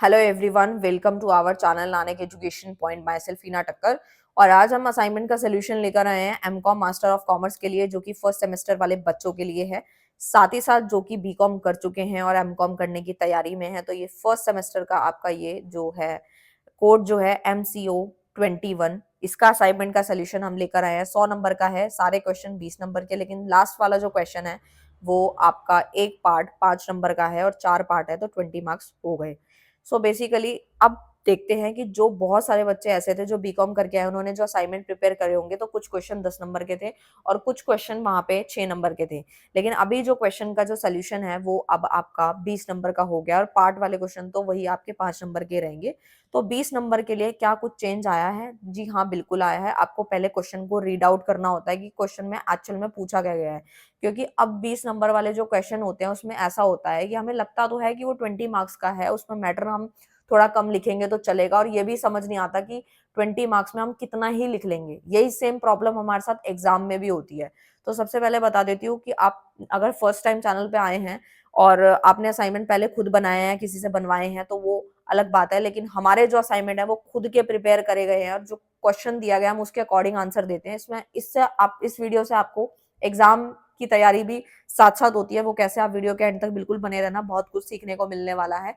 Hello everyone, welcome to our channel Nanak education point. Myself Heena Takkar. और आज हम assignment का सोल्यूशन लेकर आए हैं एमकॉम मास्टर ऑफ कॉमर्स के लिए, जो कि फर्स्ट सेमेस्टर वाले बच्चों के लिए है। साथ ही साथ जो कि बीकॉम कर चुके हैं और एमकॉम करने की तैयारी में है, तो ये फर्स्ट सेमेस्टर का आपका ये जो है कोड जो है MCO 21, इसका असाइनमेंट का सोल्यूशन हम लेकर आए हैं। 100 नंबर का है, सारे क्वेश्चन 20 नंबर के, लेकिन लास्ट वाला जो क्वेश्चन है वो आपका एक पार्ट 5 नंबर का है और 4 पार्ट है, तो 20 मार्क्स हो गए। सो बेसिकली अब देखते हैं कि जो बहुत सारे बच्चे ऐसे थे जो बीकॉम करके आए, उन्होंने जो असाइनमेंट प्रिपेयर करे होंगे, तो कुछ क्वेश्चन 10 नंबर के थे और कुछ क्वेश्चन वहां पे 6 नंबर के थे। लेकिन अभी जो क्वेश्चन का जो सोल्यूशन है वो अब आपका 20 नंबर का हो गया और पार्ट वाले क्वेश्चन तो वही आपके 5 नंबर के रहेंगे। तो 20 नंबर के लिए क्या कुछ चेंज आया है? जी हाँ, बिल्कुल आया है। आपको पहले क्वेश्चन को रीड आउट करना होता है कि क्वेश्चन में एक्चुअल में पूछा क्या गया है, क्योंकि अब 20 नंबर वाले जो क्वेश्चन होते हैं उसमें ऐसा होता है कि हमें लगता तो है कि वो 20 मार्क्स का है, उसमें मैटर हम थोड़ा कम लिखेंगे तो चलेगा, और ये भी समझ नहीं आता कि 20 मार्क्स में हम कितना ही लिख लेंगे। यही सेम प्रॉब्लम हमारे साथ एग्जाम में भी होती है। तो सबसे पहले बता देती हूँ कि आप अगर फर्स्ट टाइम चैनल पे आए हैं और आपने असाइनमेंट पहले खुद बनाए हैं, किसी से बनवाए हैं, तो वो अलग बात है। लेकिन हमारे जो असाइनमेंट है वो खुद के प्रिपेयर करे गए हैं और जो क्वेश्चन दिया गया हम उसके अकॉर्डिंग आंसर देते हैं। इसमें इससे आप इस वीडियो से आपको एग्जाम की तैयारी भी साथ साथ होती है। वो कैसे, आप वीडियो के एंड तक बिल्कुल बने रहना, बहुत कुछ सीखने को मिलने वाला है।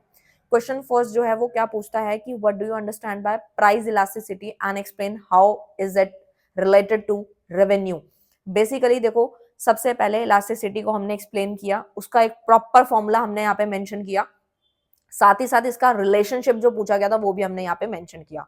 क्वेश्चन फर्स्ट जो है वो क्या पूछता है कि what do you understand by price elasticity and explain how is it related to revenue. Basically देखो, सबसे पहले इलास्टिसिटी को हमने एक्सप्लेन किया, उसका एक प्रॉपर फॉर्मूला हमने यहाँ पे मेंशन किया। साथ ही साथ इसका रिलेशनशिप जो पूछा गया था वो भी हमने यहाँ पे मेंशन किया।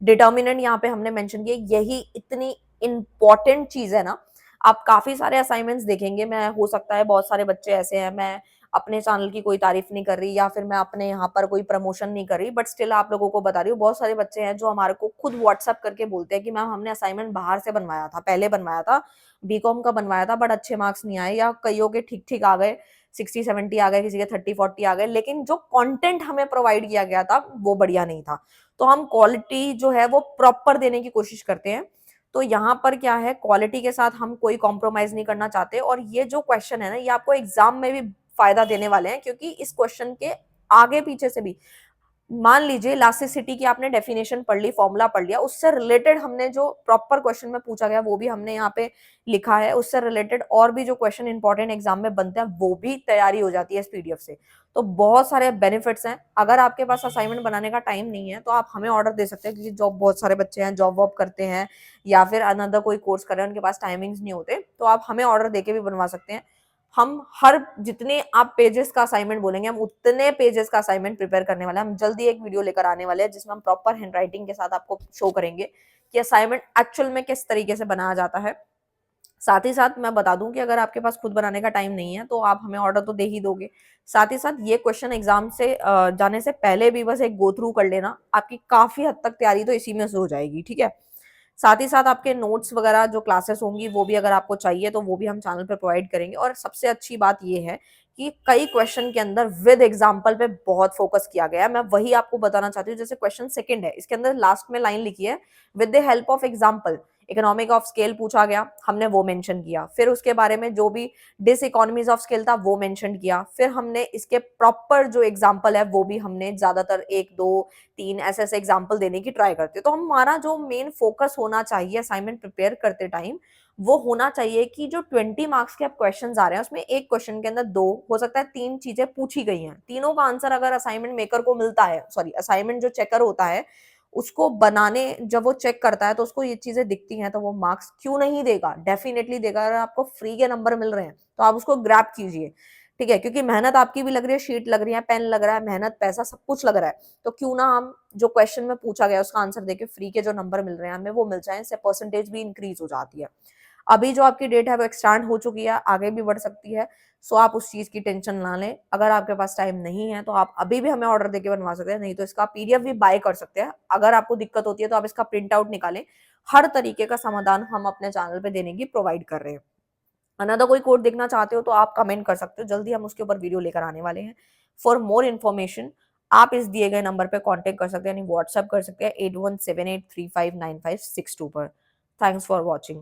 डिटर्मिनेंट यहाँ पे हमने मेंशन किया। यही इतनी इंपॉर्टेंट चीज है ना। आप काफी सारे असाइनमेंट्स देखेंगे, मैं हो सकता है बहुत सारे बच्चे ऐसे हैं, मैं अपने चैनल की कोई तारीफ नहीं कर रही या फिर मैं अपने यहाँ पर कोई प्रमोशन नहीं कर रही, बट स्टिल आप लोगों को बता रही हूँ, बहुत सारे बच्चे हैं जो हमारे को खुद व्हाट्सअप करके बोलते हैं कि मैम हमने असाइनमेंट बाहर से बनवाया था, पहले बनवाया था, बीकॉम का बनवाया था, बट अच्छे मार्क्स नहीं आए, या कईयों के ठीक ठीक आ गए, 60-70 आ गए, किसी के 30-40 आ गए, लेकिन जो कंटेंट हमें प्रोवाइड किया गया था वो बढ़िया नहीं था। तो हम क्वालिटी जो है वो प्रॉपर देने की कोशिश करते हैं। तो यहाँ पर क्या है, क्वालिटी के साथ हम कोई कॉम्प्रोमाइज नहीं करना चाहते। और ये जो क्वेश्चन है ना, ये आपको एग्जाम में भी फायदा देने वाले हैं, क्योंकि इस क्वेश्चन के आगे पीछे से भी, मान लीजिए इलास्टिसिटी की आपने डेफिनेशन पढ़ ली, फॉर्मूला पढ़ लिया, उससे रिलेटेड हमने जो प्रॉपर क्वेश्चन में पूछा गया वो भी हमने यहाँ पे लिखा है, उससे रिलेटेड और भी जो क्वेश्चन इंपॉर्टेंट एग्जाम में बनते हैं वो भी तैयारी हो जाती है इस पीडीएफ से। तो बहुत सारे बेनिफिट्स हैं। अगर आपके पास असाइनमेंट बनाने का टाइम नहीं है तो आप हमें ऑर्डर दे सकते हैं, क्योंकि जॉब, बहुत सारे बच्चे हैं जॉब वॉब करते हैं या फिर अनदर कोई कोर्स कर रहे हैं, उनके पास टाइमिंग्स नहीं होते, तो आप हमें ऑर्डर देके भी बनवा सकते हैं। हम हर जितने आप पेजेस का असाइनमेंट बोलेंगे हम उतने पेजेस का असाइनमेंट प्रिपेयर करने वाले हैं। हम जल्दी एक वीडियो लेकर आने वाले हैं जिसमें हम प्रॉपर हैंडराइटिंग के साथ आपको शो करेंगे कि असाइनमेंट एक्चुअल में किस तरीके से बनाया जाता है। साथ ही साथ मैं बता दूं कि अगर आपके पास खुद बनाने का टाइम नहीं है तो आप हमें ऑर्डर तो दे ही दोगे। साथ ही साथ ये क्वेश्चन एग्जाम से जाने से पहले भी बस एक गो थ्रू कर लेना, आपकी काफी हद तक तैयारी तो इसी में से हो जाएगी, ठीक है। साथ ही साथ आपके नोट्स वगैरह जो क्लासेस होंगी वो भी अगर आपको चाहिए तो वो भी हम चैनल पे प्रोवाइड करेंगे। और सबसे अच्छी बात ये है कि कई क्वेश्चन के अंदर विद एग्जाम्पल पे बहुत फोकस किया गया है। मैं वही आपको बताना चाहती हूँ। जैसे क्वेश्चन सेकंड है, इसके अंदर लास्ट में लाइन लिखी है, with the help of example economic of scale पूछा गया, हमने वो मेंशन किया। फिर उसके बारे में जो भी डिस इकोनॉमीज ऑफ स्केल था वो मेंशन किया। फिर हमने इसके प्रॉपर जो एग्जाम्पल है वो भी हमने ज्यादातर 1 2 3 ऐसे ऐसे एग्जाम्पल देने की ट्राई करते हैं। तो हमारा जो मेन फोकस होना चाहिए असाइनमेंट प्रिपेयर करते टाइम, वो होना चाहिए कि जो 20 मार्क्स के अब क्वेश्चन आ रहे हैं उसमें एक क्वेश्चन के अंदर 2 हो सकता है 3 चीजें पूछी गई हैं, तीनों का आंसर अगर असाइनमेंट मेकर को मिलता है, सॉरी असाइनमेंट जो चेकर होता है उसको बनाने, जब वो चेक करता है तो उसको ये चीजें दिखती हैं, तो वो मार्क्स क्यों नहीं देगा, डेफिनेटली देगा। अगर आपको फ्री के नंबर मिल रहे हैं तो आप उसको ग्रैब कीजिए, ठीक है, क्योंकि मेहनत आपकी भी लग रही है, शीट लग रही है, पेन लग रहा है, मेहनत, पैसा सब कुछ लग रहा है। तो क्यों ना हम जो क्वेश्चन में पूछा गया उसका आंसर देके फ्री के जो नंबर मिल रहे हैं हमें वो मिल जाए, इससे परसेंटेज भी इंक्रीज हो जाती है। अभी जो आपकी डेट है वो एक्सटेंड हो चुकी है, आगे भी बढ़ सकती है। सो आप उस चीज की टेंशन ना लें। अगर आपके पास टाइम नहीं है तो आप अभी भी हमें ऑर्डर देके बनवा सकते हैं, नहीं तो इसका पीडीएफ भी बाय कर सकते हैं। अगर आपको दिक्कत होती है तो आप इसका प्रिंट आउट निकालें। हर तरीके का समाधान हम अपने चैनल पे देने की प्रोवाइड कर रहे हैं। अनदर कोई कोड देखना चाहते हो तो आप कमेंट कर सकते हो, जल्दी हम उसके ऊपर वीडियो लेकर आने वाले हैं। फॉर मोर इन्फॉर्मेशन आप इस दिए गए नंबर पे कांटेक्ट कर सकते हैं, यानी व्हाट्सएप कर सकते हैं 8178359562 पर। Thanks for watching.